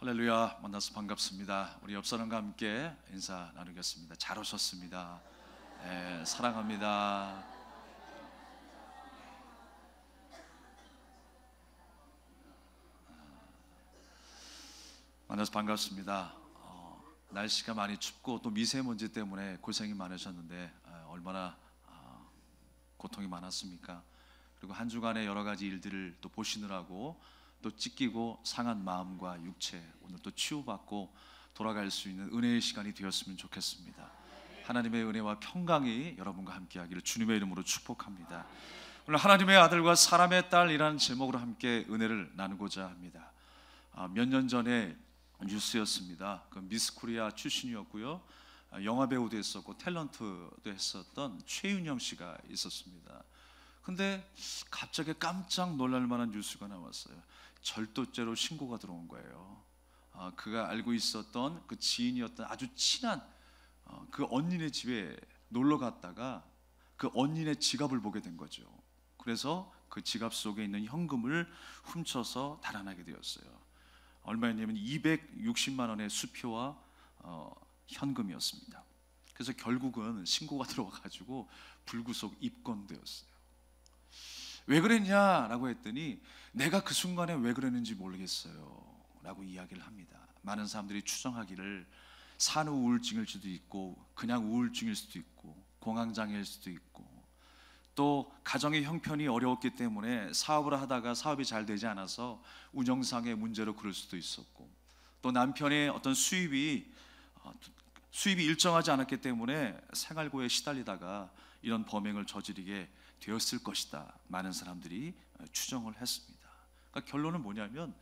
할렐루야, 만나서 반갑습니다. 우리 옆 사람과 함께 인사 나누겠습니다. 잘 오셨습니다. 사랑합니다. 만나서 반갑습니다. 날씨가 많이 춥고 또 미세먼지 때문에 고생이 많으셨는데 얼마나 고통이 많았습니까? 그리고 한 주간의 여러 가지 일들을 또 보시느라고 또 찢기고 상한 마음과 육체, 오늘 또 치유받고 돌아갈 수 있는 은혜의 시간이 되었으면 좋겠습니다. 하나님의 은혜와 평강이 여러분과 함께하기를 주님의 이름으로 축복합니다. 오늘 하나님의 아들과 사람의 딸이라는 제목으로 함께 은혜를 나누고자 합니다. 몇 년 전에 뉴스였습니다. 그 미스 코리아 출신이었고요, 영화 배우도 했었고 탤런트도 했었던 최윤영 씨가 있었습니다. 근데 갑자기 깜짝 놀랄 만한 뉴스가 나왔어요. 절도죄로 신고가 들어온 거예요. 그가 알고 있었던 그 지인이었던 아주 친한 그 언니네 집에 놀러 갔다가 그 언니네 지갑을 보게 된 거죠. 그래서 그 지갑 속에 있는 현금을 훔쳐서 달아나게 되었어요. 얼마였냐면 260만 원의 수표와 현금이었습니다. 그래서 결국은 신고가 들어와가지고 불구속 입건되었어요. 왜 그랬냐라고 했더니 내가 그 순간에 왜 그랬는지 모르겠어요 라고 이야기를 합니다. 많은 사람들이 추정하기를 산후 우울증일 수도 있고 그냥 우울증일 수도 있고 공황장애일 수도 있고 또 가정의 형편이 어려웠기 때문에 사업을 하다가 사업이 잘 되지 않아서 운영상의 문제로 그럴 수도 있었고 또 남편의 어떤 수입이 일정하지 않았기 때문에 생활고에 시달리다가 이런 범행을 저지르게 되었을 것이다. 많은 사람들이 추정을 했습니다. 그러니까 결론은 뭐냐면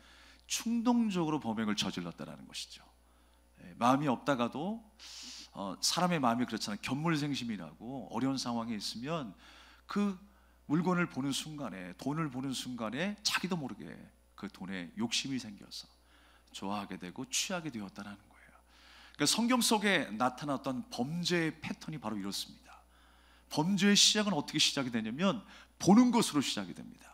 충동적으로 범행을 저질렀다는 것이죠. 마음이 없다가도 사람의 마음이 그렇잖아요. 견물생심이라고 어려운 상황에 있으면 그 물건을 보는 순간에, 돈을 보는 순간에 자기도 모르게 그 돈에 욕심이 생겨서 좋아하게 되고 취하게 되었다는 거예요. 그러니까 성경 속에 나타났던 범죄의 패턴이 바로 이렇습니다. 범죄의 시작은 어떻게 시작이 되냐면 보는 것으로 시작이 됩니다.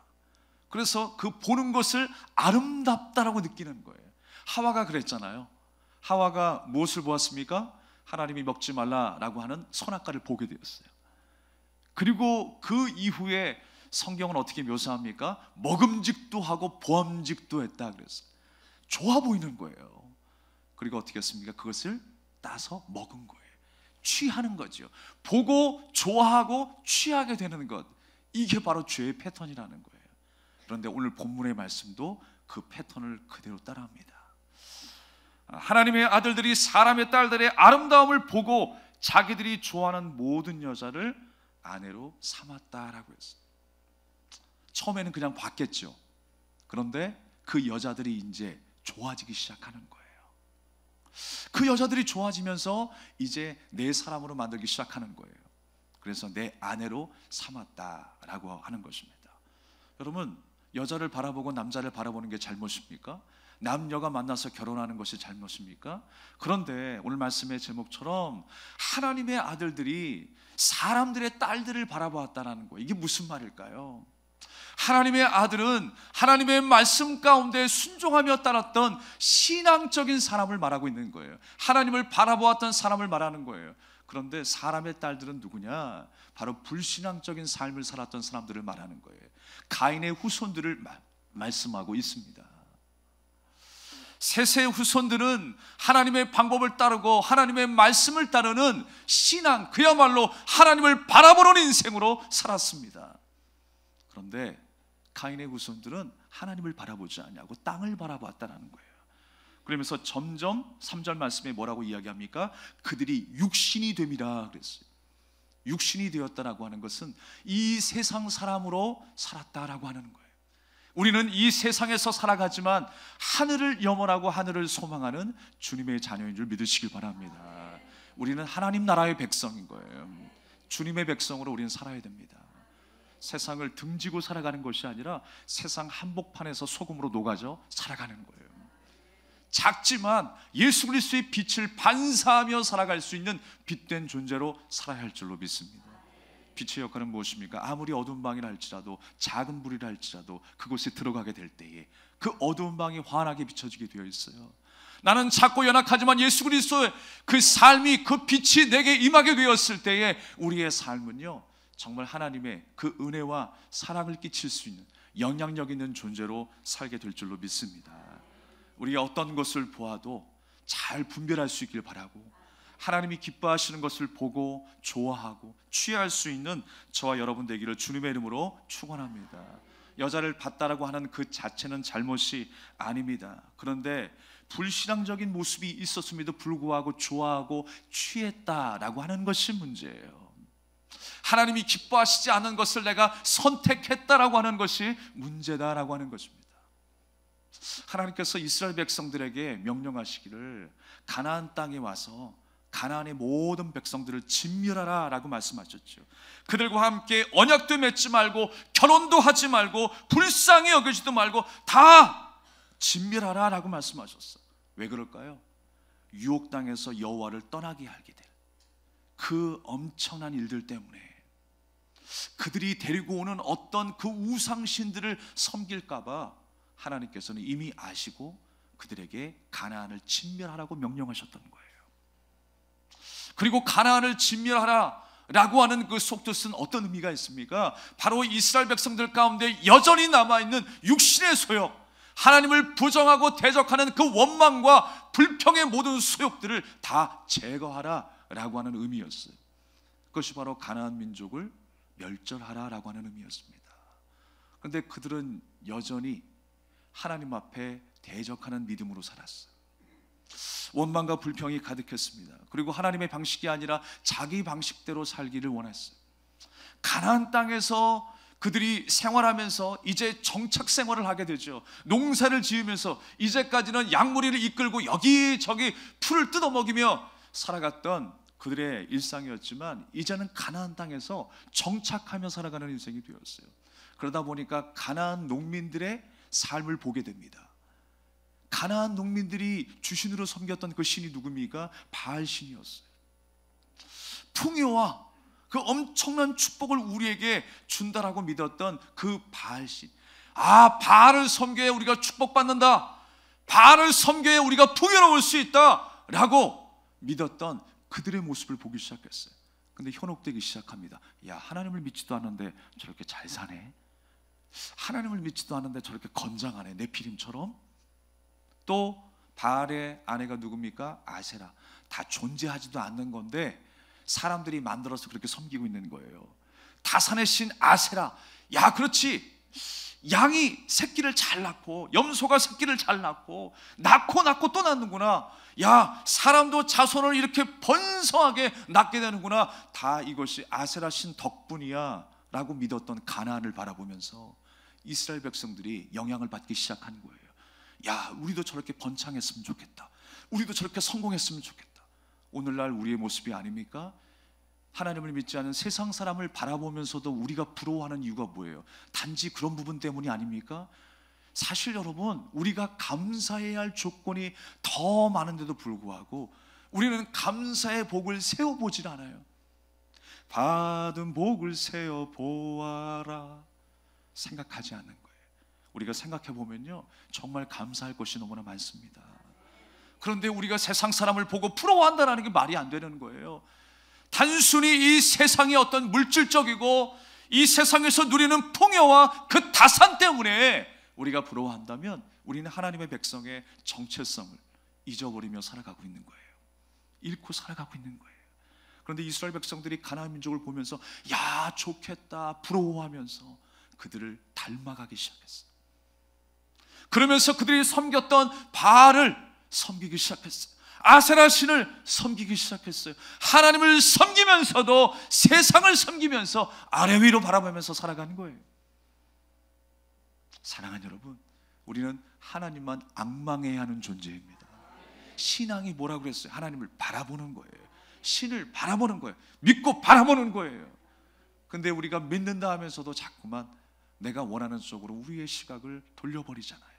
그래서 그 보는 것을 아름답다라고 느끼는 거예요. 하와가 그랬잖아요. 하와가 무엇을 보았습니까? 하나님이 먹지 말라라고 하는 선악과를 보게 되었어요. 그리고 그 이후에 성경은 어떻게 묘사합니까? 먹음직도 하고 보암직도 했다 그랬어요. 좋아 보이는 거예요. 그리고 어떻게 했습니까? 그것을 따서 먹은 거예요. 취하는 거죠. 보고 좋아하고 취하게 되는 것, 이게 바로 죄의 패턴이라는 거예요. 그런데 오늘 본문의 말씀도 그 패턴을 그대로 따라합니다. 하나님의 아들들이 사람의 딸들의 아름다움을 보고 자기들이 좋아하는 모든 여자를 아내로 삼았다라고 했어요. 처음에는 그냥 봤겠죠. 그런데 그 여자들이 이제 좋아지기 시작하는 거예요. 그 여자들이 좋아지면서 이제 내 사람으로 만들기 시작하는 거예요. 그래서 내 아내로 삼았다라고 하는 것입니다. 여러분, 여자를 바라보고 남자를 바라보는 게 잘못입니까? 남녀가 만나서 결혼하는 것이 잘못입니까? 그런데 오늘 말씀의 제목처럼 하나님의 아들들이 사람들의 딸들을 바라보았다는 거예요. 이게 무슨 말일까요? 하나님의 아들은 하나님의 말씀 가운데 순종하며 따랐던 신앙적인 사람을 말하고 있는 거예요. 하나님을 바라보았던 사람을 말하는 거예요. 그런데 사람의 딸들은 누구냐? 바로 불신앙적인 삶을 살았던 사람들을 말하는 거예요. 가인의 후손들을 말씀하고 있습니다. 셋의 후손들은 하나님의 방법을 따르고 하나님의 말씀을 따르는 신앙, 그야말로 하나님을 바라보는 인생으로 살았습니다. 그런데 가인의 후손들은 하나님을 바라보지 않냐고 땅을 바라보았다는 거예요. 그러면서 점점 3절 말씀에 뭐라고 이야기합니까? 그들이 육신이 됨이라 그랬어요. 육신이 되었다라고 하는 것은 이 세상 사람으로 살았다라고 하는 거예요. 우리는 이 세상에서 살아가지만 하늘을 염원하고 하늘을 소망하는 주님의 자녀인 줄 믿으시길 바랍니다. 우리는 하나님 나라의 백성인 거예요. 주님의 백성으로 우리는 살아야 됩니다. 세상을 등지고 살아가는 것이 아니라 세상 한복판에서 소금으로 녹아져 살아가는 거예요. 작지만 예수 그리스도의 빛을 반사하며 살아갈 수 있는 빛된 존재로 살아야 할 줄로 믿습니다. 빛의 역할은 무엇입니까? 아무리 어두운 방이라 할지라도, 작은 불이라 할지라도 그곳에 들어가게 될 때에 그 어두운 방이 환하게 비춰지게 되어 있어요. 나는 작고 연약하지만 예수 그리스도의 그 삶이, 그 빛이 내게 임하게 되었을 때에 우리의 삶은요 정말 하나님의 그 은혜와 사랑을 끼칠 수 있는 영향력 있는 존재로 살게 될 줄로 믿습니다. 우리가 어떤 것을 보아도 잘 분별할 수 있길 바라고, 하나님이 기뻐하시는 것을 보고 좋아하고 취할 수 있는 저와 여러분 되기를 주님의 이름으로 축원합니다. 여자를 봤다라고 하는 그 자체는 잘못이 아닙니다. 그런데 불신앙적인 모습이 있었음에도 불구하고 좋아하고 취했다라고 하는 것이 문제예요. 하나님이 기뻐하시지 않은 것을 내가 선택했다라고 하는 것이 문제다라고 하는 것입니다. 하나님께서 이스라엘 백성들에게 명령하시기를 가나안 땅에 와서 가나안의 모든 백성들을 진멸하라 라고 말씀하셨죠. 그들과 함께 언약도 맺지 말고 결혼도 하지 말고 불쌍히 여기지도 말고 다 진멸하라 라고 말씀하셨어요. 왜 그럴까요? 유혹 당해서 여호와를 떠나게 하게 될 그 엄청난 일들 때문에, 그들이 데리고 오는 어떤 그 우상신들을 섬길까 봐 하나님께서는 이미 아시고 그들에게 가나안을 진멸하라고 명령하셨던 거예요. 그리고 가나안을 진멸하라 라고 하는 그 속뜻은 어떤 의미가 있습니까? 바로 이스라엘 백성들 가운데 여전히 남아있는 육신의 소욕, 하나님을 부정하고 대적하는 그 원망과 불평의 모든 소욕들을 다 제거하라 라고 하는 의미였어요. 그것이 바로 가나안 민족을 멸절하라 라고 하는 의미였습니다. 그런데 그들은 여전히 하나님 앞에 대적하는 믿음으로 살았어요. 원망과 불평이 가득했습니다. 그리고 하나님의 방식이 아니라 자기 방식대로 살기를 원했어요. 가나안 땅에서 그들이 생활하면서 이제 정착 생활을 하게 되죠. 농사를 지으면서 이제까지는 양무리를 이끌고 여기저기 풀을 뜯어먹이며 살아갔던 그들의 일상이었지만 이제는 가나안 땅에서 정착하며 살아가는 인생이 되었어요. 그러다 보니까 가나안 농민들의 삶을 보게 됩니다. 가나안 농민들이 주신으로 섬겼던 그 신이 누굽니까? 바알 신이었어요. 풍요와 그 엄청난 축복을 우리에게 준다라고 믿었던 그 바알 신. 아, 바알을 섬겨야 우리가 축복받는다, 바알을 섬겨야 우리가 풍요로울 수 있다 라고 믿었던 그들의 모습을 보기 시작했어요. 근데 현혹되기 시작합니다. 야, 하나님을 믿지도 않는데 저렇게 잘 사네, 하나님을 믿지도 않는데 저렇게 건장하네, 네피림처럼. 또 바알의 아내가 누굽니까? 아세라. 다 존재하지도 않는 건데 사람들이 만들어서 그렇게 섬기고 있는 거예요. 다산의 신 아세라. 야, 그렇지, 양이 새끼를 잘 낳고 염소가 새끼를 잘 낳고 낳고 또 낳는구나. 야, 사람도 자손을 이렇게 번성하게 낳게 되는구나. 다 이것이 아세라 신 덕분이야 라고 믿었던 가나안을 바라보면서 이스라엘 백성들이 영향을 받기 시작한 거예요. 야, 우리도 저렇게 번창했으면 좋겠다, 우리도 저렇게 성공했으면 좋겠다. 오늘날 우리의 모습이 아닙니까? 하나님을 믿지 않은 세상 사람을 바라보면서도 우리가 부러워하는 이유가 뭐예요? 단지 그런 부분 때문이 아닙니까? 사실 여러분, 우리가 감사해야 할 조건이 더 많은데도 불구하고 우리는 감사의 복을 세어보질 않아요. 받은 복을 세어보아라 생각하지 않는 거예요. 우리가 생각해보면요 정말 감사할 것이 너무나 많습니다. 그런데 우리가 세상 사람을 보고 부러워한다는 게 말이 안 되는 거예요. 단순히 이 세상의 어떤 물질적이고 이 세상에서 누리는 풍요와 그 다산 때문에 우리가 부러워한다면 우리는 하나님의 백성의 정체성을 잊어버리며 살아가고 있는 거예요. 잃고 살아가고 있는 거예요. 그런데 이스라엘 백성들이 가나안 민족을 보면서 야, 좋겠다 부러워하면서 그들을 닮아가기 시작했어요. 그러면서 그들이 섬겼던 바알을 섬기기 시작했어요. 아세라 신을 섬기기 시작했어요. 하나님을 섬기면서도 세상을 섬기면서 아래 위로 바라보면서 살아가는 거예요. 사랑하는 여러분, 우리는 하나님만 앙망해야 하는 존재입니다. 신앙이 뭐라고 그랬어요? 하나님을 바라보는 거예요. 신을 바라보는 거예요. 믿고 바라보는 거예요. 근데 우리가 믿는다 하면서도 자꾸만 내가 원하는 쪽으로 우리의 시각을 돌려버리잖아요.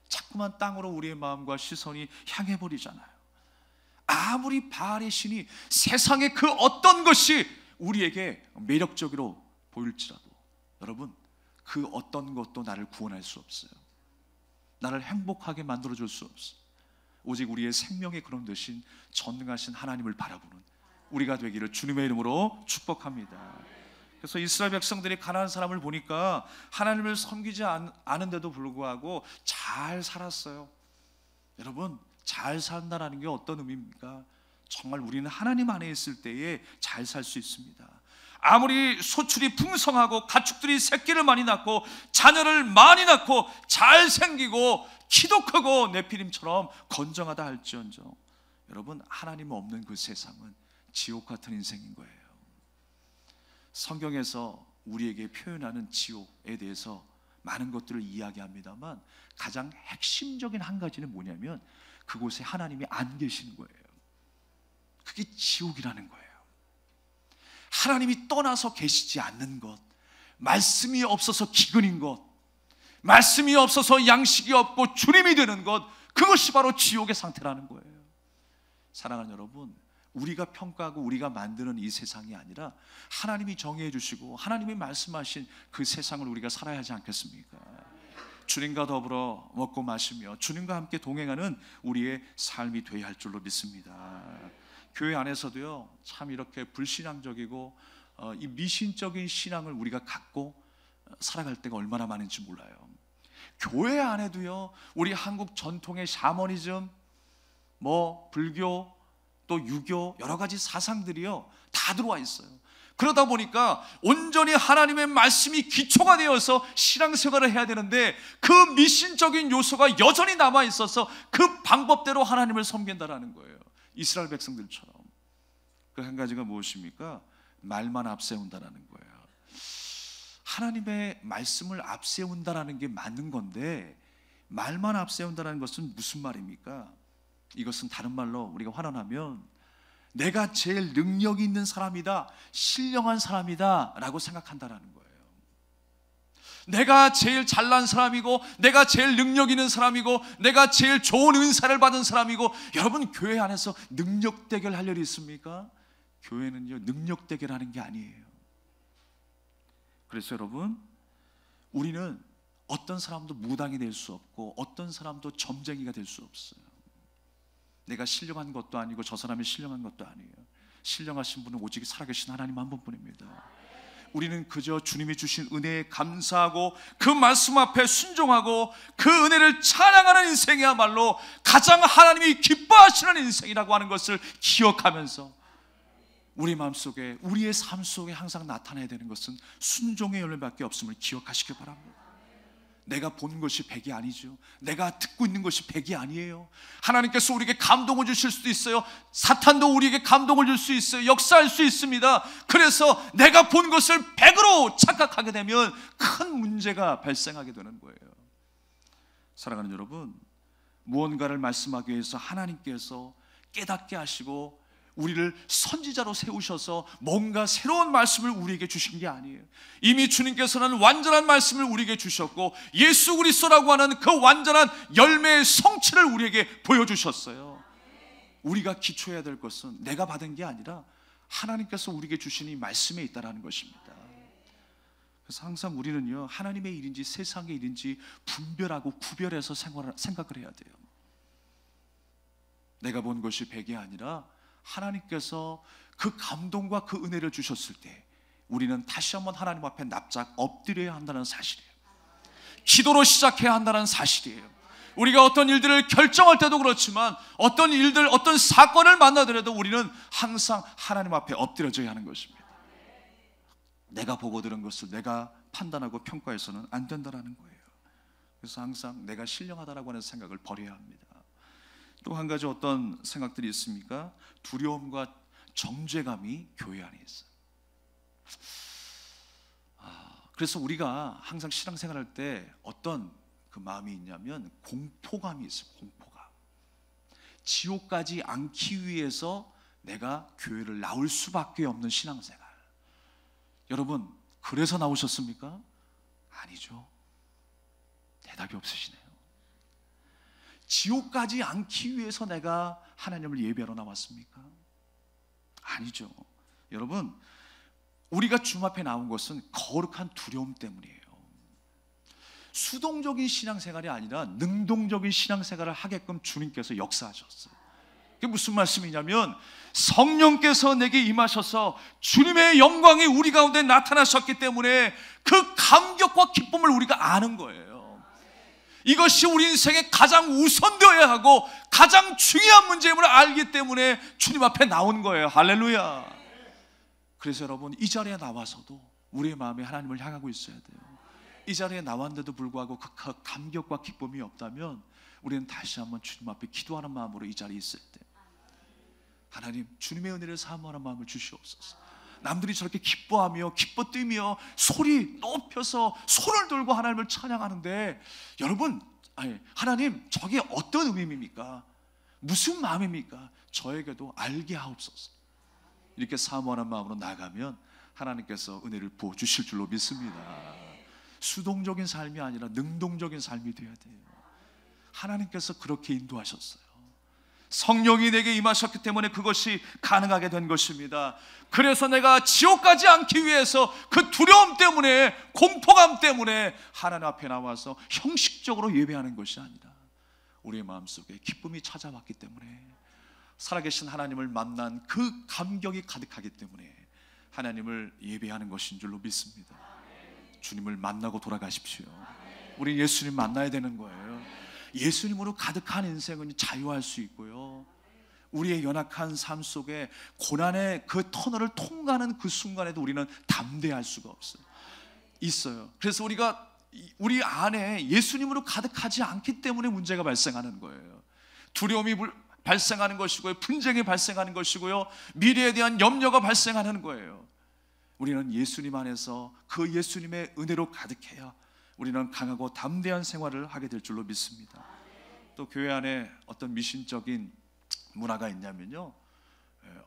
자꾸만 땅으로 우리의 마음과 시선이 향해버리잖아요. 아무리 바알의 신이 세상의 그 어떤 것이 우리에게 매력적으로 보일지라도 여러분, 그 어떤 것도 나를 구원할 수 없어요. 나를 행복하게 만들어줄 수 없어요. 오직 우리의 생명의 그런 되신 전능하신 하나님을 바라보는 우리가 되기를 주님의 이름으로 축복합니다. 그래서 이스라엘 백성들이 가나안 사람을 보니까 하나님을 섬기지 않은데도 불구하고 잘 살았어요. 여러분, 잘 산다는 게 어떤 의미입니까? 정말 우리는 하나님 안에 있을 때에 잘 살 수 있습니다. 아무리 소출이 풍성하고 가축들이 새끼를 많이 낳고 자녀를 많이 낳고 잘생기고 키도 크고 네피림처럼 건정하다 할지언정, 여러분, 하나님 없는 그 세상은 지옥 같은 인생인 거예요. 성경에서 우리에게 표현하는 지옥에 대해서 많은 것들을 이야기합니다만 가장 핵심적인 한 가지는 뭐냐면 그곳에 하나님이 안 계시는 거예요. 그게 지옥이라는 거예요. 하나님이 떠나서 계시지 않는 것, 말씀이 없어서 기근인 것, 말씀이 없어서 양식이 없고 주님이 되는 것, 그것이 바로 지옥의 상태라는 거예요. 사랑하는 여러분, 우리가 평가하고 우리가 만드는 이 세상이 아니라 하나님이 정해 주시고 하나님이 말씀하신 그 세상을 우리가 살아야 하지 않겠습니까? 주님과 더불어 먹고 마시며 주님과 함께 동행하는 우리의 삶이 되어야 할 줄로 믿습니다. 교회 안에서도요, 참 이렇게 불신앙적이고 이 미신적인 신앙을 우리가 갖고 살아갈 때가 얼마나 많은지 몰라요. 교회 안에도요, 우리 한국 전통의 샤머니즘, 불교, 또 유교, 여러 가지 사상들이요 다 들어와 있어요. 그러다 보니까 온전히 하나님의 말씀이 기초가 되어서 신앙생활을 해야 되는데 그 미신적인 요소가 여전히 남아 있어서 그 방법대로 하나님을 섬긴다라는 거예요. 이스라엘 백성들처럼. 그 한 가지가 무엇입니까? 말만 앞세운다라는 거예요. 하나님의 말씀을 앞세운다라는 게 맞는 건데 말만 앞세운다라는 것은 무슨 말입니까? 이것은 다른 말로 우리가 환원하면 내가 제일 능력이 있는 사람이다, 신령한 사람이다 라고 생각한다라는 거예요. 내가 제일 잘난 사람이고 내가 제일 능력 있는 사람이고 내가 제일 좋은 은사를 받은 사람이고. 여러분, 교회 안에서 능력 대결 할 일이 있습니까? 교회는요, 능력 대결하는 게 아니에요. 그래서 여러분, 우리는 어떤 사람도 무당이 될 수 없고 어떤 사람도 점쟁이가 될 수 없어요. 내가 신령한 것도 아니고 저 사람이 신령한 것도 아니에요. 신령하신 분은 오직 살아계신 하나님 한 분뿐입니다. 우리는 그저 주님이 주신 은혜에 감사하고 그 말씀 앞에 순종하고 그 은혜를 찬양하는 인생이야말로 가장 하나님이 기뻐하시는 인생이라고 하는 것을 기억하면서 우리 마음속에, 우리의 삶 속에 항상 나타나야 되는 것은 순종의 열매밖에 없음을 기억하시기 바랍니다. 내가 본 것이 100이 아니죠. 내가 듣고 있는 것이 100이 아니에요. 하나님께서 우리에게 감동을 주실 수도 있어요. 사탄도 우리에게 감동을 줄 수 있어요. 역사할 수 있습니다. 그래서 내가 본 것을 100으로 착각하게 되면 큰 문제가 발생하게 되는 거예요. 사랑하는 여러분, 무언가를 말씀하기 위해서 하나님께서 깨닫게 하시고 우리를 선지자로 세우셔서 뭔가 새로운 말씀을 우리에게 주신 게 아니에요. 이미 주님께서는 완전한 말씀을 우리에게 주셨고 예수 그리스도라고 하는 그 완전한 열매의 성취를 우리에게 보여주셨어요. 우리가 기초해야 될 것은 내가 받은 게 아니라 하나님께서 우리에게 주신 이 말씀에 있다는 것입니다. 그래서 항상 우리는요, 하나님의 일인지 세상의 일인지 분별하고 구별해서 생각을 해야 돼요. 내가 본 것이 100이 아니라 하나님께서 그 감동과 그 은혜를 주셨을 때 우리는 다시 한번 하나님 앞에 납작 엎드려야 한다는 사실이에요. 기도로 시작해야 한다는 사실이에요. 우리가 어떤 일들을 결정할 때도 그렇지만 어떤 일들, 어떤 사건을 만나더라도 우리는 항상 하나님 앞에 엎드려져야 하는 것입니다. 내가 보고 들은 것을 내가 판단하고 평가해서는 안 된다는 거예요. 그래서 항상 내가 신령하다라고 하는 생각을 버려야 합니다. 또 한 가지 어떤 생각들이 있습니까? 두려움과 정죄감이 교회 안에 있어요. 그래서 우리가 항상 신앙생활할 때 어떤 그 마음이 있냐면 공포감이 있어요. 공포감. 지옥 가지 않기 위해서 내가 교회를 나올 수밖에 없는 신앙생활. 여러분, 그래서 나오셨습니까? 아니죠. 대답이 없으시네요. 지옥 가지 않기 위해서 내가 하나님을 예배하러 나왔습니까? 아니죠. 여러분, 우리가 주님 앞에 나온 것은 거룩한 두려움 때문이에요. 수동적인 신앙생활이 아니라 능동적인 신앙생활을 하게끔 주님께서 역사하셨어요. 그게 무슨 말씀이냐면 성령께서 내게 임하셔서 주님의 영광이 우리 가운데 나타나셨기 때문에 그 감격과 기쁨을 우리가 아는 거예요. 이것이 우리 인생에 가장 우선되어야 하고 가장 중요한 문제임을 알기 때문에 주님 앞에 나온 거예요. 할렐루야. 그래서 여러분, 이 자리에 나와서도 우리의 마음이 하나님을 향하고 있어야 돼요. 이 자리에 나왔는데도 불구하고 그 감격과 기쁨이 없다면 우리는 다시 한번 주님 앞에 기도하는 마음으로 이 자리에 있어야 돼요. 하나님, 주님의 은혜를 사모하는 마음을 주시옵소서. 남들이 저렇게 기뻐하며 기뻐 뛰며 소리 높여서 손을 들고 하나님을 찬양하는데, 여러분, 하나님, 저게 어떤 의미입니까? 무슨 마음입니까? 저에게도 알게 하옵소서. 이렇게 사모하는 마음으로 나가면 하나님께서 은혜를 부어주실 줄로 믿습니다. 수동적인 삶이 아니라 능동적인 삶이 되어야 돼요. 하나님께서 그렇게 인도하셨어요. 성령이 내게 임하셨기 때문에 그것이 가능하게 된 것입니다. 그래서 내가 지옥 가지 않기 위해서 그 두려움 때문에, 공포감 때문에 하나님 앞에 나와서 형식적으로 예배하는 것이 아니라 우리의 마음속에 기쁨이 찾아왔기 때문에, 살아계신 하나님을 만난 그 감격이 가득하기 때문에 하나님을 예배하는 것인 줄로 믿습니다. 주님을 만나고 돌아가십시오. 우리 예수님 만나야 되는 거예요. 예수님으로 가득한 인생은 자유할 수 있고요, 우리의 연약한 삶 속에 고난의 그 터널을 통과하는 그 순간에도 우리는 담대할 수가 있어요. 그래서 우리 안에 예수님으로 가득하지 않기 때문에 문제가 발생하는 거예요. 두려움이 발생하는 것이고요, 분쟁이 발생하는 것이고요, 미래에 대한 염려가 발생하는 거예요. 우리는 예수님 안에서 그 예수님의 은혜로 가득해야 우리는 강하고 담대한 생활을 하게 될 줄로 믿습니다. 또 교회 안에 어떤 미신적인 문화가 있냐면요,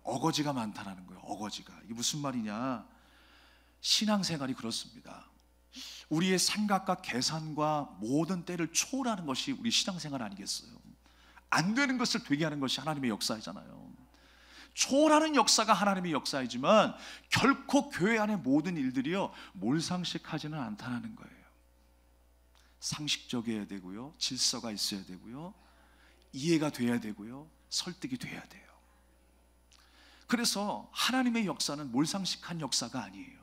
어거지가 많다라는 거예요. 어거지가. 이게 무슨 말이냐, 신앙생활이 그렇습니다. 우리의 생각과 계산과 모든 때를 초월하는 것이 우리 신앙생활 아니겠어요? 안 되는 것을 되게 하는 것이 하나님의 역사이잖아요. 초월하는 역사가 하나님의 역사이지만 결코 교회 안의 모든 일들이요 몰상식하지는 않다는 거예요. 상식적이어야 되고요, 질서가 있어야 되고요, 이해가 돼야 되고요, 설득이 돼야 돼요. 그래서 하나님의 역사는 몰상식한 역사가 아니에요.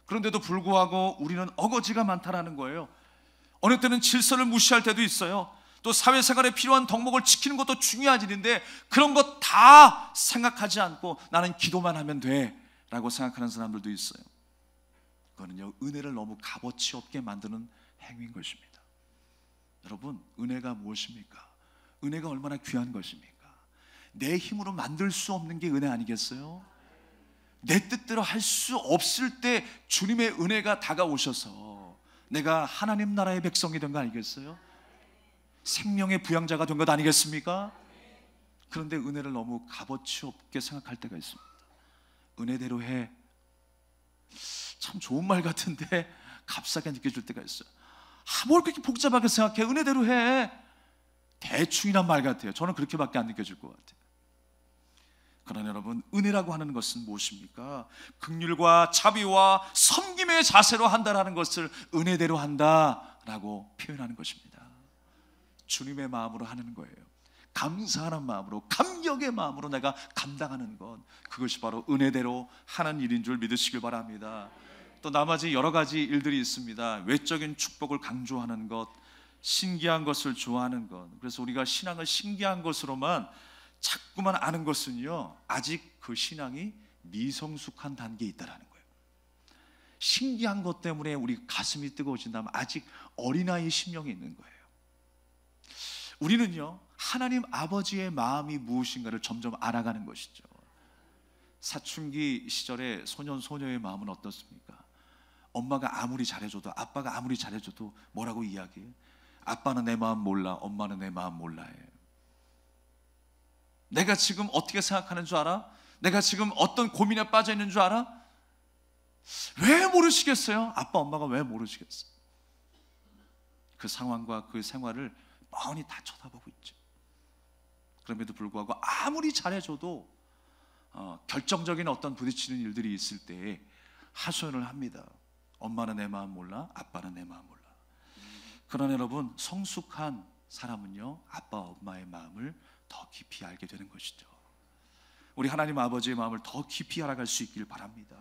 그런데도 불구하고 우리는 어거지가 많다라는 거예요. 어느 때는 질서를 무시할 때도 있어요. 또 사회생활에 필요한 덕목을 지키는 것도 중요한 일인데 그런 것 다 생각하지 않고 나는 기도만 하면 돼 라고 생각하는 사람들도 있어요. 그거는요, 은혜를 너무 값어치 없게 만드는 행위인 것입니다. 여러분, 은혜가 무엇입니까? 은혜가 얼마나 귀한 것입니까? 내 힘으로 만들 수 없는 게 은혜 아니겠어요? 내 뜻대로 할 수 없을 때 주님의 은혜가 다가오셔서 내가 하나님 나라의 백성이 된 거 아니겠어요? 생명의 부양자가 된 것 아니겠습니까? 그런데 은혜를 너무 값어치 없게 생각할 때가 있습니다. 은혜대로 해. 참 좋은 말 같은데 값싸게 느껴질 때가 있어요. 뭘 그렇게 복잡하게 생각해? 은혜대로 해. 대충이란 말 같아요. 저는 그렇게밖에 안 느껴질 것 같아요. 그러나 여러분, 은혜라고 하는 것은 무엇입니까? 긍휼과 자비와 섬김의 자세로 한다라는 것을 은혜대로 한다라고 표현하는 것입니다. 주님의 마음으로 하는 거예요. 감사하는 마음으로, 감격의 마음으로 내가 감당하는 것, 그것이 바로 은혜대로 하는 일인 줄 믿으시길 바랍니다. 또 나머지 여러 가지 일들이 있습니다. 외적인 축복을 강조하는 것, 신기한 것을 좋아하는 것. 그래서 우리가 신앙을 신기한 것으로만 자꾸만 아는 것은요, 아직 그 신앙이 미성숙한 단계에 있다는 거예요. 신기한 것 때문에 우리 가슴이 뜨거워진다면 아직 어린아이의 심령이 있는 거예요. 우리는요, 하나님 아버지의 마음이 무엇인가를 점점 알아가는 것이죠. 사춘기 시절에 소년 소녀의 마음은 어떻습니까? 엄마가 아무리 잘해줘도, 아빠가 아무리 잘해줘도 뭐라고 이야기해요? 아빠는 내 마음 몰라, 엄마는 내 마음 몰라 해. 내가 지금 어떻게 생각하는 줄 알아? 내가 지금 어떤 고민에 빠져 있는 줄 알아? 왜 모르시겠어요? 아빠 엄마가 왜 모르시겠어요? 그 상황과 그 생활을 뻔히 다 쳐다보고 있죠. 그럼에도 불구하고 아무리 잘해줘도 결정적인 어떤 부딪히는 일들이 있을 때 하소연을 합니다. 엄마는 내 마음 몰라, 아빠는 내 마음 몰라. 그러나 여러분, 성숙한 사람은요 아빠 엄마의 마음을 더 깊이 알게 되는 것이죠. 우리 하나님 아버지의 마음을 더 깊이 알아갈 수 있길 바랍니다.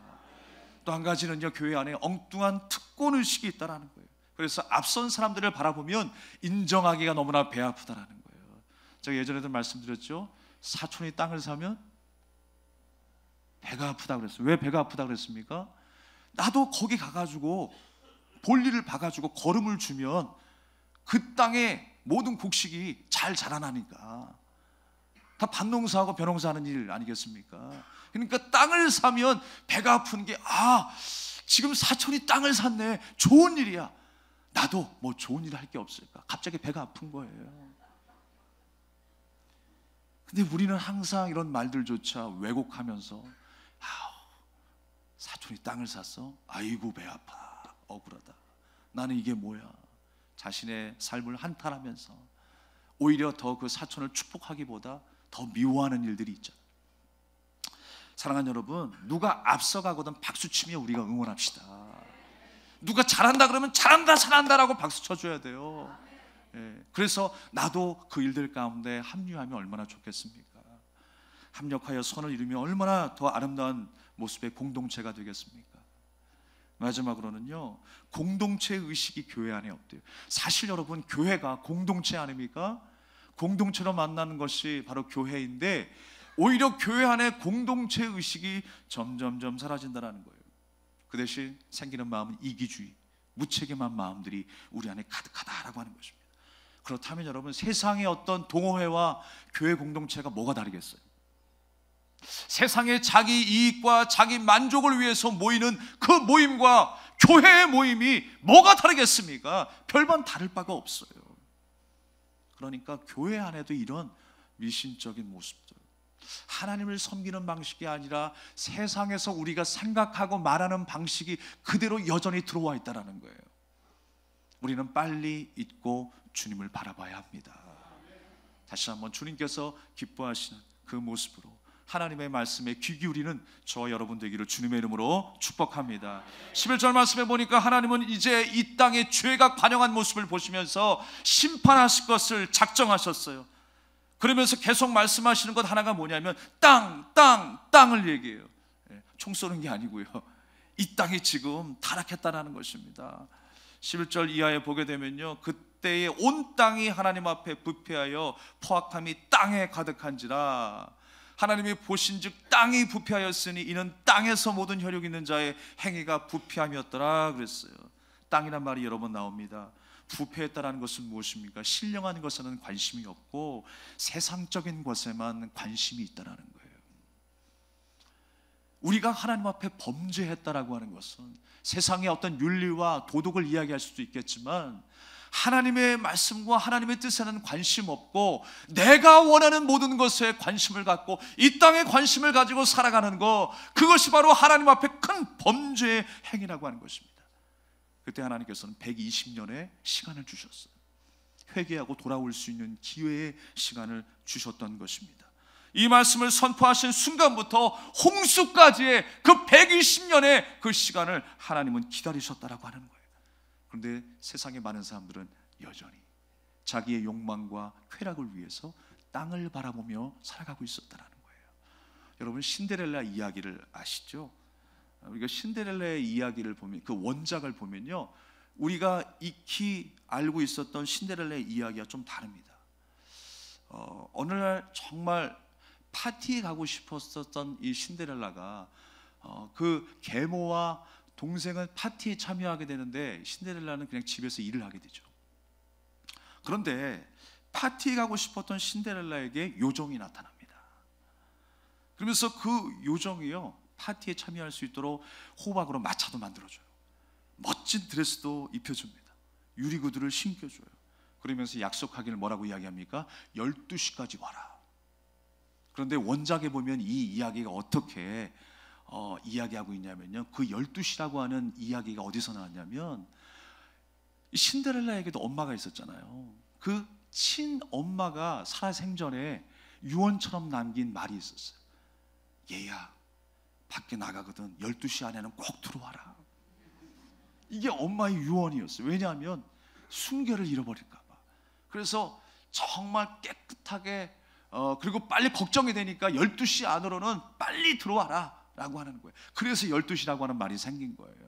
또 한 가지는요, 교회 안에 엉뚱한 특권의식이 있다는 거예요. 그래서 앞선 사람들을 바라보면 인정하기가 너무나 배 아프다라는 거예요. 제가 예전에도 말씀드렸죠. 사촌이 땅을 사면 배가 아프다 그랬어요. 왜 배가 아프다 그랬습니까? 나도 거기 가가지고 볼일을 봐가지고 거름을 주면 그 땅의 모든 곡식이 잘 자라나니까. 다 밭농사하고 벼농사하는 일 아니겠습니까? 그러니까 땅을 사면 배가 아픈 게, 지금 사촌이 땅을 샀네, 좋은 일이야, 나도 뭐 좋은 일 할 게 없을까? 갑자기 배가 아픈 거예요. 근데 우리는 항상 이런 말들조차 왜곡하면서, 사촌이 땅을 샀어? 아이고 배 아파, 억울하다, 나는 이게 뭐야, 자신의 삶을 한탄하면서 오히려 더 그 사촌을 축복하기보다 더 미워하는 일들이 있잖아요. 사랑하는 여러분, 누가 앞서가거든 박수치며 우리가 응원합시다. 누가 잘한다 그러면 잘한다 잘한다라고 박수 쳐줘야 돼요. 그래서 나도 그 일들 가운데 합류하면 얼마나 좋겠습니까? 합력하여 선을 이루면 얼마나 더 아름다운 모습의 공동체가 되겠습니까? 마지막으로는요, 공동체 의식이 교회 안에 없대요. 사실 여러분, 교회가 공동체 아닙니까? 공동체로 만나는 것이 바로 교회인데, 오히려 교회 안에 공동체 의식이 점점점 사라진다는 거예요. 그 대신 생기는 마음은 이기주의, 무책임한 마음들이 우리 안에 가득하다라고 하는 것입니다. 그렇다면 여러분, 세상의 어떤 동호회와 교회 공동체가 뭐가 다르겠어요? 세상의 자기 이익과 자기 만족을 위해서 모이는 그 모임과 교회의 모임이 뭐가 다르겠습니까? 별반 다를 바가 없어요. 그러니까 교회 안에도 이런 미신적인 모습들, 하나님을 섬기는 방식이 아니라 세상에서 우리가 생각하고 말하는 방식이 그대로 여전히 들어와 있다는 거예요. 우리는 빨리 잊고 주님을 바라봐야 합니다. 다시 한번 주님께서 기뻐하시는 그 모습으로 하나님의 말씀에 귀 기울이는 저와 여러분 되기를 주님의 이름으로 축복합니다. 11절 말씀에 보니까 하나님은 이제 이 땅의 죄가 관영한 모습을 보시면서 심판하실 것을 작정하셨어요. 그러면서 계속 말씀하시는 것 하나가 뭐냐면 땅을 얘기해요. 총 쏘는 게 아니고요, 이 땅이 지금 타락했다는 것입니다. 11절 이하에 보게 되면요, 그때에 온 땅이 하나님 앞에 부패하여 포악함이 땅에 가득한지라. 하나님이 보신즉 땅이 부패하였으니 이는 땅에서 모든 혈육 있는 자의 행위가 부패함이었더라 그랬어요. 땅이란 말이 여러 번 나옵니다. 부패했다라는 것은 무엇입니까? 신령한 것에는 관심이 없고 세상적인 것에만 관심이 있다라는 거예요. 우리가 하나님 앞에 범죄했다라고 하는 것은 세상의 어떤 윤리와 도덕을 이야기할 수도 있겠지만, 하나님의 말씀과 하나님의 뜻에는 관심 없고 내가 원하는 모든 것에 관심을 갖고 이 땅에 관심을 가지고 살아가는 것, 그것이 바로 하나님 앞에 큰 범죄의 행위라고 하는 것입니다. 그때 하나님께서는 120년의 시간을 주셨어요. 회개하고 돌아올 수 있는 기회의 시간을 주셨던 것입니다. 이 말씀을 선포하신 순간부터 홍수까지의 그 120년의 그 시간을 하나님은 기다리셨다라고 하는 거예요. 그런데 세상의 많은 사람들은 여전히 자기의 욕망과 쾌락을 위해서 땅을 바라보며 살아가고 있었다는 거예요. 여러분, 신데렐라 이야기를 아시죠? 우리가 신데렐라의 이야기를 보면, 그 원작을 보면요, 우리가 익히 알고 있었던 신데렐라의 이야기와 좀 다릅니다. 어느 날 정말 파티에 가고 싶었었던 이 신데렐라가 그 계모와 동생은 파티에 참여하게 되는데 신데렐라는 그냥 집에서 일을 하게 되죠. 그런데 파티에 가고 싶었던 신데렐라에게 요정이 나타납니다. 그러면서 그 요정이요, 파티에 참여할 수 있도록 호박으로 마차도 만들어줘요. 멋진 드레스도 입혀줍니다. 유리구두를 신겨줘요. 그러면서 약속하기를 뭐라고 이야기합니까? 12시까지 와라. 그런데 원작에 보면 이 이야기가 어떻게 이야기하고 있냐면요, 그 12시라고 하는 이야기가 어디서 나왔냐면, 신데렐라에게도 엄마가 있었잖아요. 그 친엄마가 살아생전에 유언처럼 남긴 말이 있었어요. 얘야, 밖에 나가거든 12시 안에는 꼭 들어와라. 이게 엄마의 유언이었어요. 왜냐하면 순결을 잃어버릴까 봐. 그래서 정말 깨끗하게 그리고 빨리 걱정이 되니까 12시 안으로는 빨리 들어와라 라고 하는 거예요. 그래서 12시라고 하는 말이 생긴 거예요.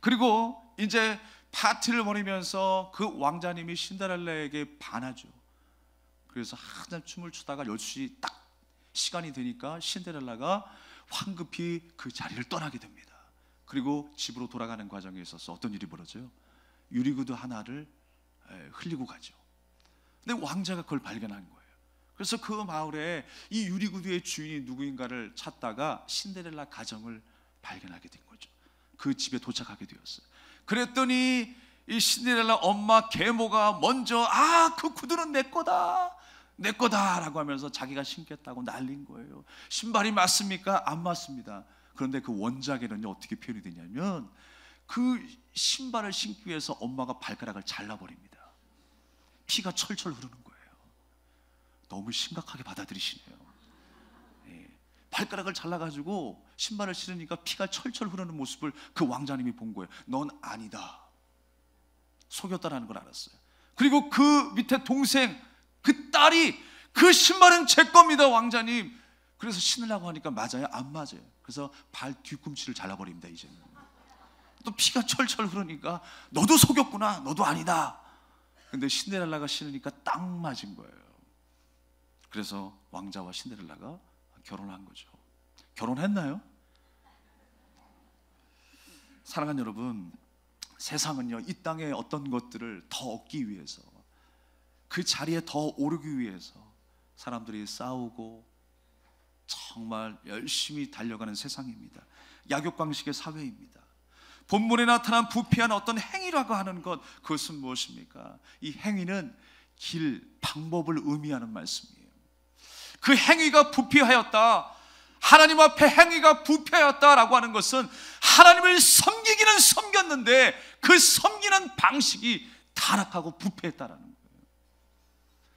그리고 이제 파티를 벌이면서 그 왕자님이 신데렐라에게 반하죠. 그래서 한참 춤을 추다가 12시 딱 시간이 되니까 신데렐라가 황급히 그 자리를 떠나게 됩니다. 그리고 집으로 돌아가는 과정에 있어서 어떤 일이 벌어져요? 유리구두 하나를 흘리고 가죠. 근데 왕자가 그걸 발견한 거예요. 그래서 그 마을에 이 유리구두의 주인이 누구인가를 찾다가 신데렐라 가정을 발견하게 된 거죠. 그 집에 도착하게 되었어요. 그랬더니 이 신데렐라 엄마 계모가 먼저 그 구두는 내 거다, 내 거다라고 하면서 자기가 신겠다고 난린 거예요. 신발이 맞습니까? 안 맞습니다. 그런데 그 원작에는 어떻게 표현이 되냐면 그 신발을 신기 위해서 엄마가 발가락을 잘라버립니다. 피가 철철 흐르는 거예요. 너무 심각하게 받아들이시네요. 발가락을 잘라가지고 신발을 신으니까 피가 철철 흐르는 모습을 그 왕자님이 본 거예요. 넌 아니다, 속였다라는 걸 알았어요. 그리고 그 밑에 동생, 그 딸이 그 신발은 제 겁니다 왕자님. 그래서 신으려고 하니까 맞아요? 안 맞아요. 그래서 발 뒤꿈치를 잘라버립니다. 이제는 또 피가 철철 흐르니까 너도 속였구나, 너도 아니다. 근데 신데렐라가 신으니까 딱 맞은 거예요. 그래서 왕자와 신데렐라가 결혼한 거죠. 결혼했나요? 사랑하는 여러분, 세상은요 이 땅에 어떤 것들을 더 얻기 위해서, 그 자리에 더 오르기 위해서 사람들이 싸우고 정말 열심히 달려가는 세상입니다. 약육강식의 사회입니다. 본문에 나타난 부패한 어떤 행위라고 하는 것, 그것은 무엇입니까? 이 행위는 길, 방법을 의미하는 말씀이에요. 그 행위가 부패하였다, 하나님 앞에 행위가 부패하였다라고 하는 것은 하나님을 섬기기는 섬겼는데 그 섬기는 방식이 타락하고 부패했다라는 거예요.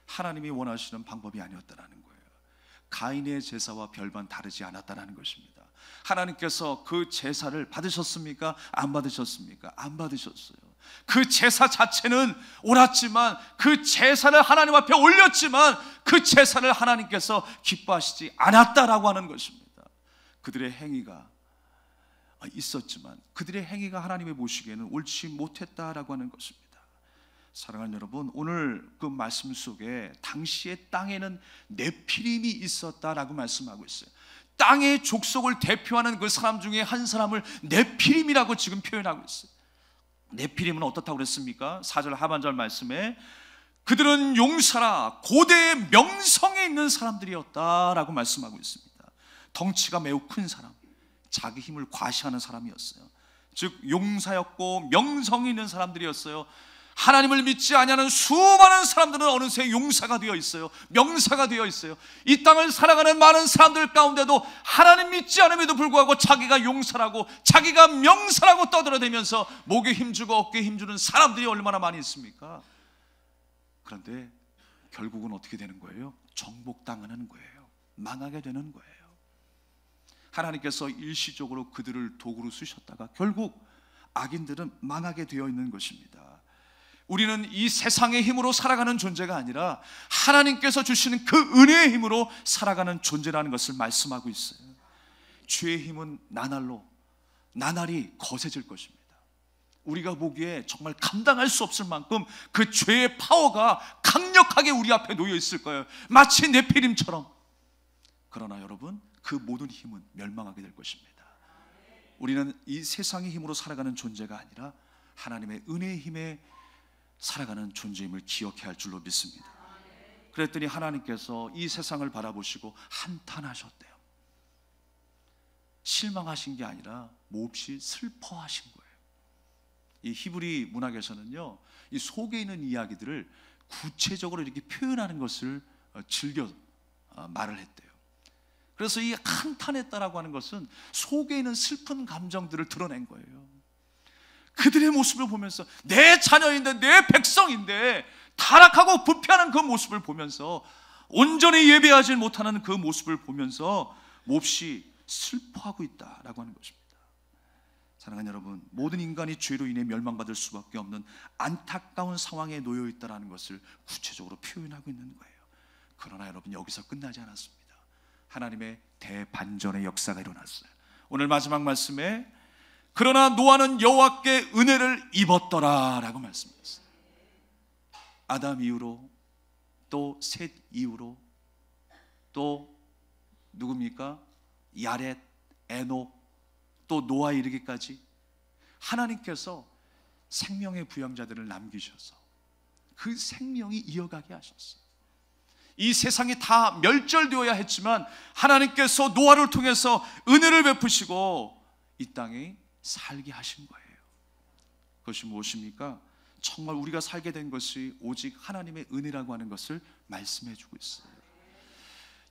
하나님이 원하시는 방법이 아니었다라는 거예요. 가인의 제사와 별반 다르지 않았다라는 것입니다. 하나님께서 그 제사를 받으셨습니까? 안 받으셨습니까? 안 받으셨어요. 그 제사 자체는 옳았지만, 그 제사를 하나님 앞에 올렸지만 그 제사를 하나님께서 기뻐하시지 않았다라고 하는 것입니다. 그들의 행위가 있었지만 그들의 행위가 하나님이 보시기에는 옳지 못했다라고 하는 것입니다. 사랑하는 여러분, 오늘 그 말씀 속에 당시의 땅에는 네피림이 있었다라고 말씀하고 있어요. 땅의 족속을 대표하는 그 사람 중에 한 사람을 네피림이라고 지금 표현하고 있어요. 네피림은 어떻다고 그랬습니까? 4절 하반절 말씀에 그들은 용사라 고대의 명성에 있는 사람들이었다라고 말씀하고 있습니다. 덩치가 매우 큰 사람, 자기 힘을 과시하는 사람이었어요. 즉 용사였고 명성이 있는 사람들이었어요. 하나님을 믿지 아니하는 수많은 사람들은 어느새 용사가 되어 있어요. 명사가 되어 있어요. 이 땅을 살아가는 많은 사람들 가운데도 하나님 믿지 않음에도 불구하고 자기가 용사라고, 자기가 명사라고 떠들어대면서 목에 힘주고 어깨에 힘주는 사람들이 얼마나 많이 있습니까? 그런데 결국은 어떻게 되는 거예요? 정복당하는 거예요. 망하게 되는 거예요. 하나님께서 일시적으로 그들을 도구로 쓰셨다가 결국 악인들은 망하게 되어 있는 것입니다. 우리는 이 세상의 힘으로 살아가는 존재가 아니라 하나님께서 주시는 그 은혜의 힘으로 살아가는 존재라는 것을 말씀하고 있어요. 죄의 힘은 나날이 거세질 것입니다. 우리가 보기에 정말 감당할 수 없을 만큼 그 죄의 파워가 강력하게 우리 앞에 놓여 있을 거예요. 마치 네피림처럼. 그러나 여러분, 그 모든 힘은 멸망하게 될 것입니다. 우리는 이 세상의 힘으로 살아가는 존재가 아니라 하나님의 은혜의 힘에 살아가는 존재임을 기억해야 할 줄로 믿습니다. 그랬더니 하나님께서 이 세상을 바라보시고 한탄하셨대요. 실망하신 게 아니라 몹시 슬퍼하신 거예요. 이 히브리 문학에서는요, 이 속에 있는 이야기들을 구체적으로 이렇게 표현하는 것을 즐겨 말을 했대요. 그래서 이 한탄했다라고 하는 것은 속에 있는 슬픈 감정들을 드러낸 거예요. 그들의 모습을 보면서 내 자녀인데, 내 백성인데 타락하고 부패하는 그 모습을 보면서, 온전히 예배하지 못하는 그 모습을 보면서 몹시 슬퍼하고 있다라고 하는 것입니다. 사랑하는 여러분, 모든 인간이 죄로 인해 멸망받을 수밖에 없는 안타까운 상황에 놓여 있다는 것을 구체적으로 표현하고 있는 거예요. 그러나 여러분, 여기서 끝나지 않았습니다. 하나님의 대반전의 역사가 일어났어요. 오늘 마지막 말씀에 그러나 노아는 여호와께 은혜를 입었더라 라고 말씀했어요. 아담 이후로, 또 셋 이후로, 또 누굽니까? 야렛, 에녹, 또 노아 이르기까지 하나님께서 생명의 부양자들을 남기셔서 그 생명이 이어가게 하셨어요. 이 세상이 다 멸절되어야 했지만 하나님께서 노아를 통해서 은혜를 베푸시고 이 땅에 살게 하신 거예요. 그것이 무엇입니까? 정말 우리가 살게 된 것이 오직 하나님의 은혜라고 하는 것을 말씀해 주고 있어요.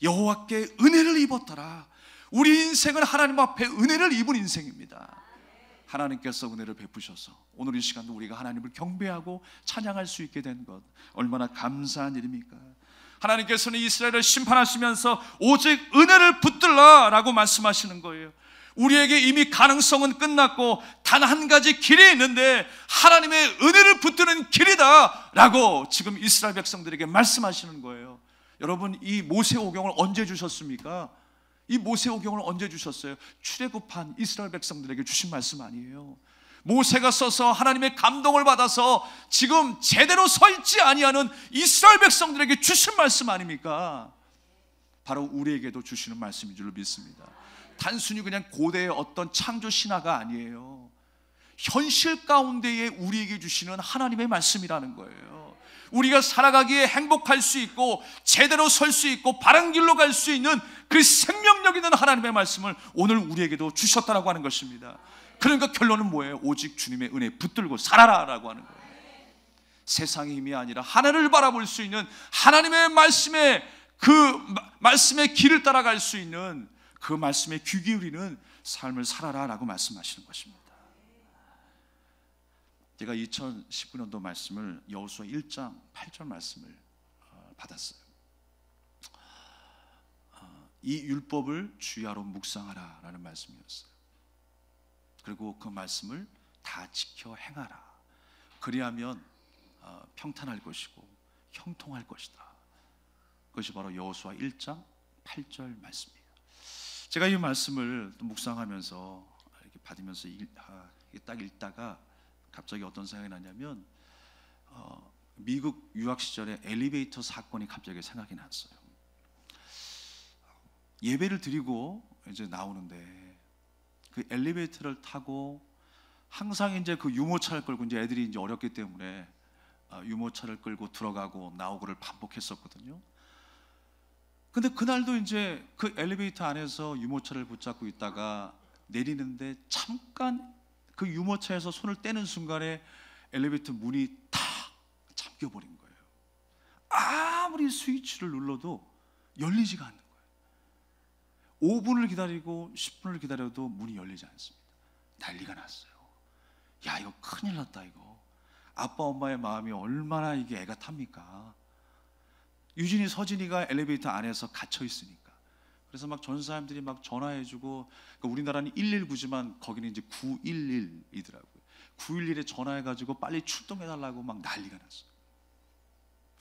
여호와께 은혜를 입었더라. 우리 인생은 하나님 앞에 은혜를 입은 인생입니다. 하나님께서 은혜를 베푸셔서 오늘 이 시간도 우리가 하나님을 경배하고 찬양할 수 있게 된 것, 얼마나 감사한 일입니까? 하나님께서는 이스라엘을 심판하시면서 오직 은혜를 붙들라 라고 말씀하시는 거예요. 우리에게 이미 가능성은 끝났고 단 한 가지 길이 있는데 하나님의 은혜를 붙드는 길이다 라고 지금 이스라엘 백성들에게 말씀하시는 거예요. 여러분, 이 모세오경을 언제 주셨습니까? 이 모세오경을 언제 주셨어요? 출애굽한 이스라엘 백성들에게 주신 말씀 아니에요. 모세가 써서 하나님의 감동을 받아서 지금 제대로 서 있지 아니하는 이스라엘 백성들에게 주신 말씀 아닙니까? 바로 우리에게도 주시는 말씀인 줄 믿습니다. 단순히 그냥 고대의 어떤 창조 신화가 아니에요. 현실 가운데에 우리에게 주시는 하나님의 말씀이라는 거예요. 우리가 살아가기에 행복할 수 있고 제대로 설 수 있고 바른 길로 갈 수 있는 그 생명력 있는 하나님의 말씀을 오늘 우리에게도 주셨다라고 하는 것입니다. 그러니까 결론은 뭐예요? 오직 주님의 은혜에 붙들고 살아라 라고 하는 거예요. 세상의 힘이 아니라 하나님을 바라볼 수 있는 하나님의 말씀에, 그 말씀의 길을 따라갈 수 있는 그 말씀에 귀 기울이는 삶을 살아라 라고 말씀하시는 것입니다. 제가 2019년도 말씀을 여호수아 1장 8절 말씀을 받았어요. 이 율법을 주야로 묵상하라 라는 말씀이었어요. 그리고 그 말씀을 다 지켜 행하라. 그리하면 평탄할 것이고 형통할 것이다. 그것이 바로 여호수아 1장 8절 말씀이에요. 제가 이 말씀을 또 묵상하면서 이렇게 받으면서 딱 읽다가 갑자기 어떤 생각이 나냐면 미국 유학 시절에 엘리베이터 사건이 갑자기 생각이 났어요. 예배를 드리고 이제 나오는데 그 엘리베이터를 타고 항상 이제 그 유모차를 끌고, 이제 애들이 이제 어렸기 때문에 유모차를 끌고 들어가고 나오고를 반복했었거든요. 근데 그날도 이제 그 엘리베이터 안에서 유모차를 붙잡고 있다가 내리는데 잠깐 그 유모차에서 손을 떼는 순간에 엘리베이터 문이 탁 잠겨버린 거예요. 아무리 스위치를 눌러도 열리지가 않는 거예요. 5분을 기다리고 10분을 기다려도 문이 열리지 않습니다. 난리가 났어요. 야, 이거 큰일 났다. 이거 아빠 엄마의 마음이 얼마나 이게 애가 탑니까? 유진이 서진이가 엘리베이터 안에서 갇혀 있으니까. 그래서 막 전사님들이 막 전화해주고, 그러니까 우리나라는 119지만 거기는 이제 911이더라고요. 911에 전화해가지고 빨리 출동해달라고 막 난리가 났어요.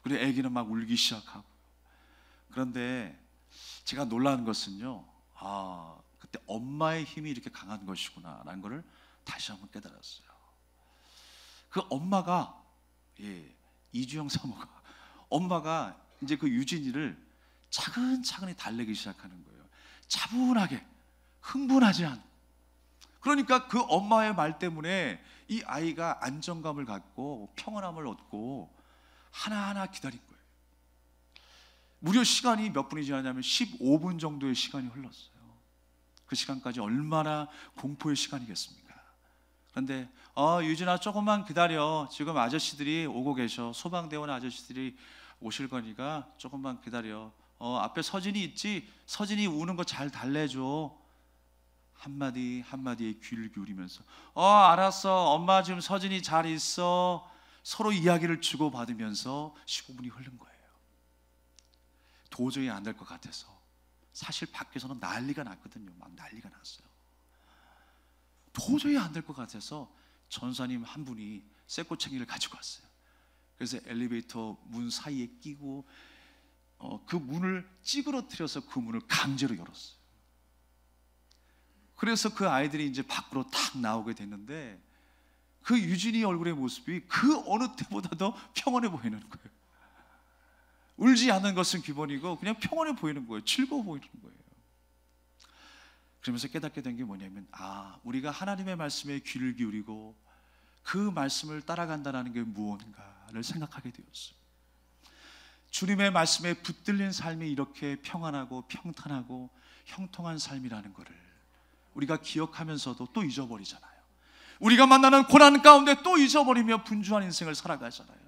그리고 애기는 막 울기 시작하고. 그런데 제가 놀라는 것은요, 그때 엄마의 힘이 이렇게 강한 것이구나 라는 것을 다시 한번 깨달았어요. 그 엄마가, 이주영 사모가, 엄마가 이제 그 유진이를 차근차근히 달래기 시작하는 거예요. 차분하게, 흥분하지 않고. 그러니까 그 엄마의 말 때문에 이 아이가 안정감을 갖고 평온함을 얻고 하나하나 기다린 거예요. 무려 시간이 몇 분이 지나냐면 15분 정도의 시간이 흘렀어요. 그 시간까지 얼마나 공포의 시간이겠습니까? 그런데 유진아, 조금만 기다려. 지금 아저씨들이 오고 계셔. 소방대원 아저씨들이 오실 거니까 조금만 기다려. 앞에 서진이 있지? 서진이 우는 거 잘 달래줘. 한마디 한마디에 귀를 기울이면서 알았어. 엄마 지금 서진이 잘 있어. 서로 이야기를 주고받으면서 15분이 흐른 거예요. 도저히 안 될 것 같아서. 사실 밖에서는 난리가 났거든요. 막 난리가 났어요. 도저히 안 될 것 같아서 전사님 한 분이 쇠꼬챙이를 가지고 왔어요. 그래서 엘리베이터 문 사이에 끼고 그 문을 찌그러뜨려서 그 문을 강제로 열었어요. 그래서 그 아이들이 이제 밖으로 탁 나오게 됐는데 그 유진이 얼굴의 모습이 그 어느 때보다도 평온해 보이는 거예요. 울지 않는 것은 기본이고 그냥 평온해 보이는 거예요. 즐거워 보이는 거예요. 그러면서 깨닫게 된 게 뭐냐면, 우리가 하나님의 말씀에 귀를 기울이고 그 말씀을 따라간다는 게 무언가를 생각하게 되었어요. 주님의 말씀에 붙들린 삶이 이렇게 평안하고 평탄하고 형통한 삶이라는 것을 우리가 기억하면서도 또 잊어버리잖아요. 우리가 만나는 고난 가운데 또 잊어버리며 분주한 인생을 살아가잖아요.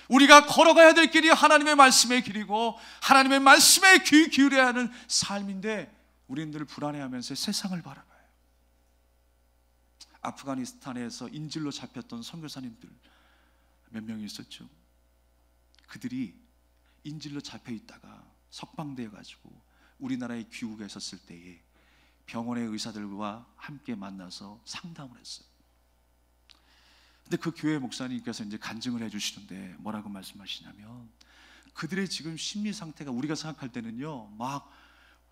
우리가 걸어가야 될 길이 하나님의 말씀의 길이고 하나님의 말씀에 귀 기울여야 하는 삶인데 우리는 늘 불안해하면서 세상을 바라봐요. 아프가니스탄에서 인질로 잡혔던 선교사님들 몇 명이 있었죠. 그들이 인질로 잡혀 있다가 석방되어 가지고 우리나라에 귀국했었을 때에 병원의 의사들과 함께 만나서 상담을 했어요. 근데 그 교회 목사님께서 이제 간증을 해주시는데 뭐라고 말씀하시냐면, 그들의 지금 심리 상태가 우리가 생각할 때는요, 막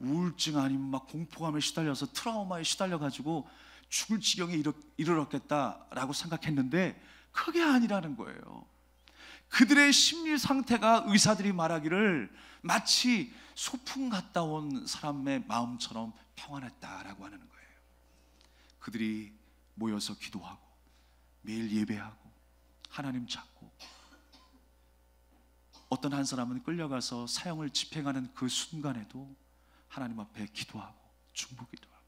우울증 아니면 막 공포감에 시달려서 트라우마에 시달려 가지고 죽을 지경에 이르렀겠다라고 생각했는데 그게 아니라는 거예요. 그들의 심리 상태가 의사들이 말하기를 마치 소풍 갔다 온 사람의 마음처럼 평안했다라고 하는 거예요. 그들이 모여서 기도하고 매일 예배하고 하나님 찾고, 어떤 한 사람은 끌려가서 사형을 집행하는 그 순간에도 하나님 앞에 기도하고 중보기도 하고,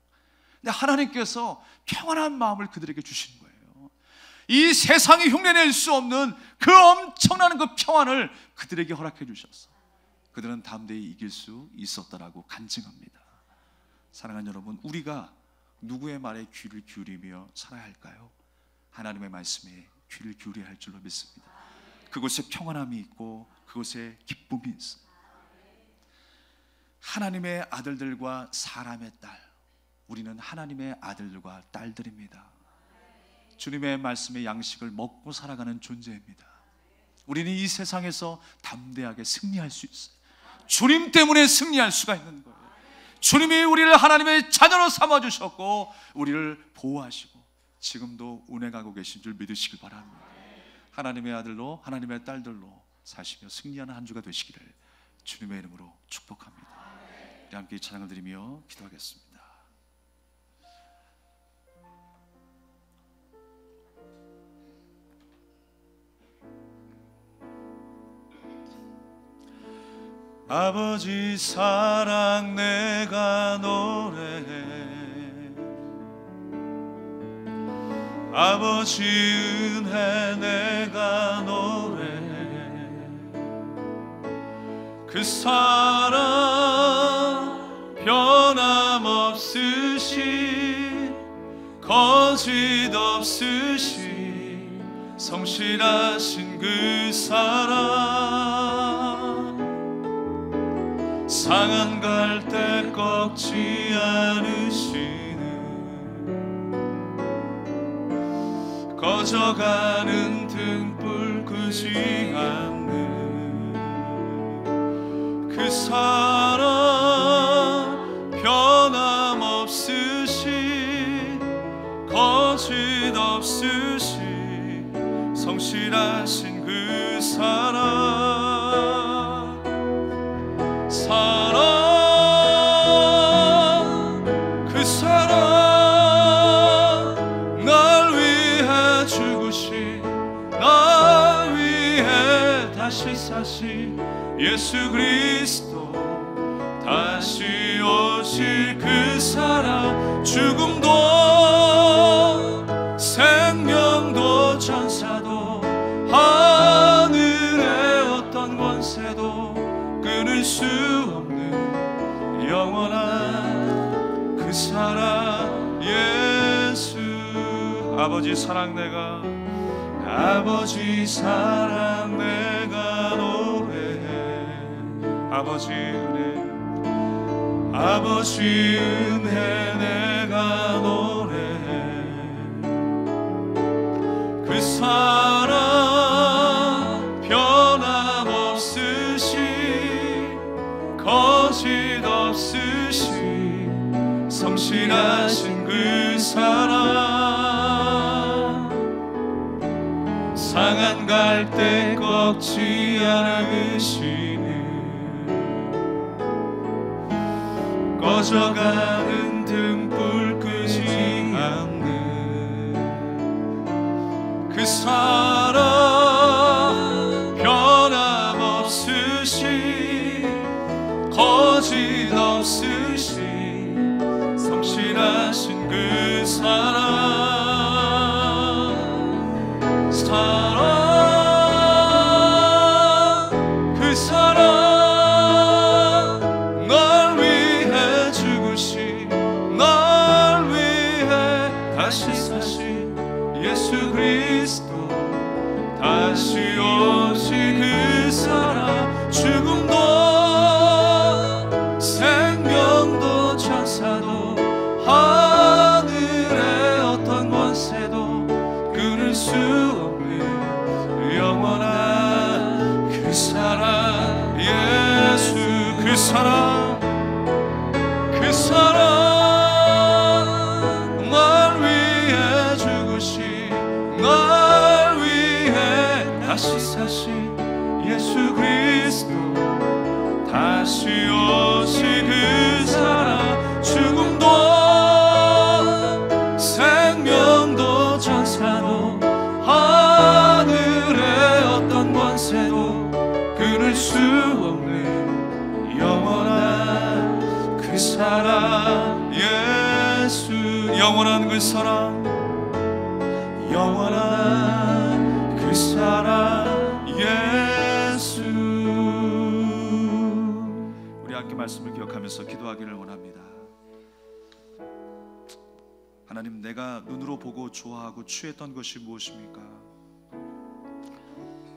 근데 하나님께서 평안한 마음을 그들에게 주신 거예요. 이 세상이 흉내낼 수 없는 그 엄청난 그 평안을 그들에게 허락해 주셔서 그들은 담대히 이길 수 있었다라고 간증합니다. 사랑하는 여러분, 우리가 누구의 말에 귀를 기울이며 살아야 할까요? 하나님의 말씀에 귀를 기울여야 할 줄로 믿습니다. 그곳에 평안함이 있고 그곳에 기쁨이 있어요. 하나님의 아들들과 사람의 딸, 우리는 하나님의 아들들과 딸들입니다. 주님의 말씀의 양식을 먹고 살아가는 존재입니다. 우리는 이 세상에서 담대하게 승리할 수 있어요. 주님 때문에 승리할 수가 있는 거예요. 주님이 우리를 하나님의 자녀로 삼아주셨고 우리를 보호하시고 지금도 운행하고 계신 줄 믿으시길 바랍니다. 하나님의 아들로 하나님의 딸들로 사시며 승리하는 한 주가 되시기를 주님의 이름으로 축복합니다. 우리 함께 찬양을 드리며 기도하겠습니다. 아버지 사랑 내가 노래해, 아버지 은혜 내가 노래해, 그 사랑 변함없으시 거짓 없으시 성실하신 그 사랑, 상한 갈대 꺾지 않으시는, 꺼져가는 등불 끄지 않는 그 사랑 변함없으시 거짓 없으시 성실하신 그 사랑, 그 사랑 날 위해 죽으신, 날 위해 다시 사신 예수 그리스도, 다시 오실 그 사랑, 죽음도 생명도 천사도 하늘의 어떤 권세도 끊을 수 없는 영원한 그 사랑 예수. 아버지 사랑 내가, 아버지 사랑 내가 노래해, 아버지 은혜, 아버지 은혜 내가 노래해, 않으시는 꺼져가는 등불 끄지 않는 그 사랑 변함없으신 거짓 없으신 성실하신 그 사랑 그 사랑 널 위해 죽으신 널 위해 다시 사신 예수 그리스도 다시 오신 그 사랑 죽음도 생명도 천사도 하늘의 어떤 권세도 끊을 수 없는 영원한 그 사랑 예수 그 사랑 그 사랑 날 위해 죽으신 날 위해 다시 사신 예수 그리스도 다시 오신 그 사랑 죽음도 생명도 천사도 하늘의 어떤 권세도 끊을 수 없는 영원한 그 사랑 예수 영원한 그 사랑 영원한 그 사랑 예수. 우리 함께 말씀을 기억하면서 기도하기를 원합니다. 하나님, 내가 눈으로 보고 좋아하고 취했던 것이 무엇입니까?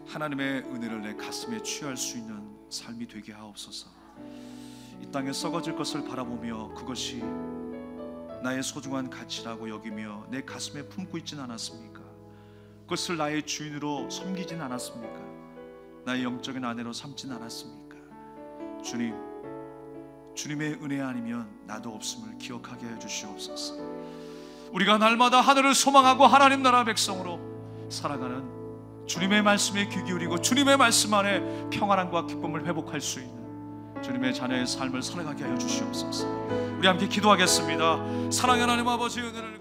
하나님의 은혜를 내 가슴에 취할 수 있는 삶이 되게 하옵소서. 이 땅에 썩어질 것을 바라보며 그것이 나의 소중한 가치라고 여기며 내 가슴에 품고 있진 않았습니까? 그것을 나의 주인으로 섬기진 않았습니까? 나의 영적인 아내로 삼진 않았습니까? 주님, 주님의 은혜 아니면 나도 없음을 기억하게 해주시옵소서. 우리가 날마다 하늘을 소망하고 하나님 나라 백성으로 살아가는 주님의 말씀에 귀 기울이고 주님의 말씀 안에 평안함과 기쁨을 회복할 수 있는 주님의 자녀의 삶을 살아가게 하여 주시옵소서. 우리 함께 기도하겠습니다. 사랑하는 하나님 아버지, 은혜를